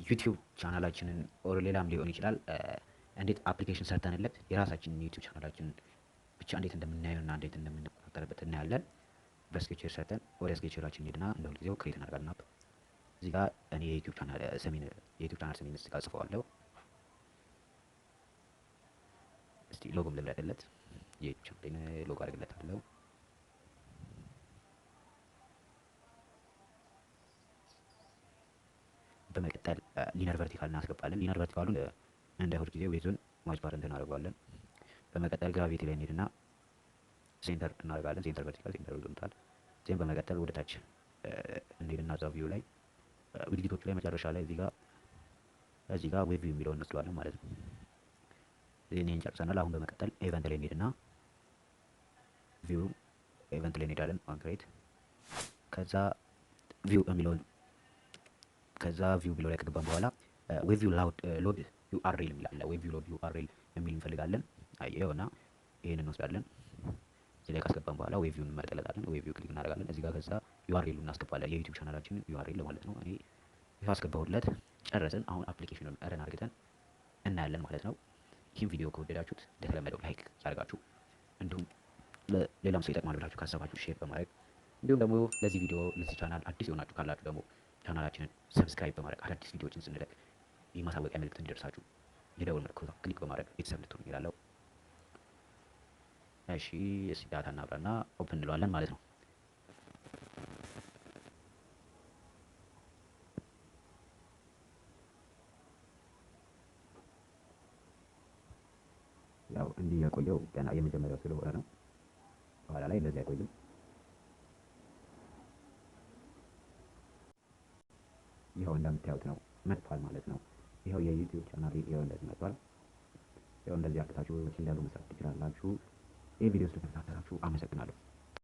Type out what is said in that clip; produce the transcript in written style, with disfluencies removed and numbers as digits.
ዩቲዩብ ቻናላችንን ኦር ሌላም ሊሆን ይችላል እንዴት አፕሊኬሽን ሰርተንለት የራሳችንን ዩቲዩብ ቻናላችንን ብቻ እንዴት እንደምናየውና እንዴት እንደምንቆጣጠርበት እናያለን። በስኬችዌር ሰርተን ወደ ስኬችዌራችን እንሄድና እንደ ሁልጊዜው ክሬት እናደርጋለን አፕ። እዚህ ጋር እኔ የዩቲዩብ ቻናል ስሜን እዚህ ጋር ጽፈዋለሁ። እስቲ ሎጎም ልብላለት የዩቲዩብ ቻናሌን ሎጎ አድርግለታለሁ። በመቀጠል ሊነር ቨርቲካል እናስገባለን። ሊነር ቨርቲካሉን እንደ ሁልጊዜው ዌዙን ማች ባር እናደርገዋለን። በመቀጠል ግራቪቲ ላይ እንሄድና ሴንተር እናደርጋለን። ሴንተር ቨርቲካል ሴንተር ይሉታል። ዜን በመቀጠል ወደ ታች እንሄድና እዛው ቪው ላይ ዊድጌቶቹ ላይ መጨረሻ ላይ እዚህ ጋር ዌብ ቪው የሚለውን እንወስደዋለን ማለት ነው። ይሄን ጨርሰናል። አሁን በመቀጠል ኢቨንት ላይ እንሄድና ቪው ኢቨንት ላይ እንሄዳለን። ክሬት ከዛ ቪው የሚለውን ቪው ላይ ከገባን በኋላ ዌብ ቪው ሎድ ዩአርኤል የሚላል ዌብ ቪው ሎድ ዩአርኤል የሚል እንፈልጋለን። አየውና ይሄንን እንወስዳለን። እዚህ ላይ ካስገባን በኋላ ዌብ ቪውን እንመርጥለታለን። ዌብ ቪው ክሊክ እናደርጋለን። እዚህ ጋር ከዛ ዩአርኤል እናስገባለን። የዩቲዩብ ቻናላችንን ዩአርኤል ማለት ነው። እኔ ይሄ አስገባሁለት። ጨረስን። አሁን አፕሊኬሽኑን ረን አድርገን እናያለን ማለት ነው። ይህን ቪዲዮ ከወደዳችሁት እንደተለመደው ላይክ ያደርጋችሁ፣ እንዲሁም ሌላም ሰው ይጠቅማል ብላችሁ ካሰባችሁ ሼር በማድረግ እንዲሁም ደግሞ ለዚህ ቻናል አዲስ የሆናችሁ ካላችሁ ደግሞ ቻናላችንን ሰብስክራይብ በማድረግ አዳዲስ ቪዲዮዎችን ስንለቅ የማሳወቂያ ምልክት እንዲደርሳችሁ የደወል ምልክቱን ክሊክ በማድረግ ቤተሰብ ልትሆኑ ይላለው። እሺ እስኪ ዳታ እናብራና ኦፕን እንለዋለን ማለት ነው። ያው እንዲህ የቆየው ገና የመጀመሪያው ስለሆነ ነው። በኋላ ላይ እንደዚህ አይቆይም። ይኸው እንደምታዩት ነው መጥቷል ማለት ነው። ይኸው የዩቲዩብ ቻናል ይኸው እንደዚህ መጥቷል። ይኸው እንደዚህ አድርጋችሁ ሲለሉ መስራት ትችላላችሁ። ይህ ቪዲዮ ስለተከታተላችሁ አመሰግናለሁ።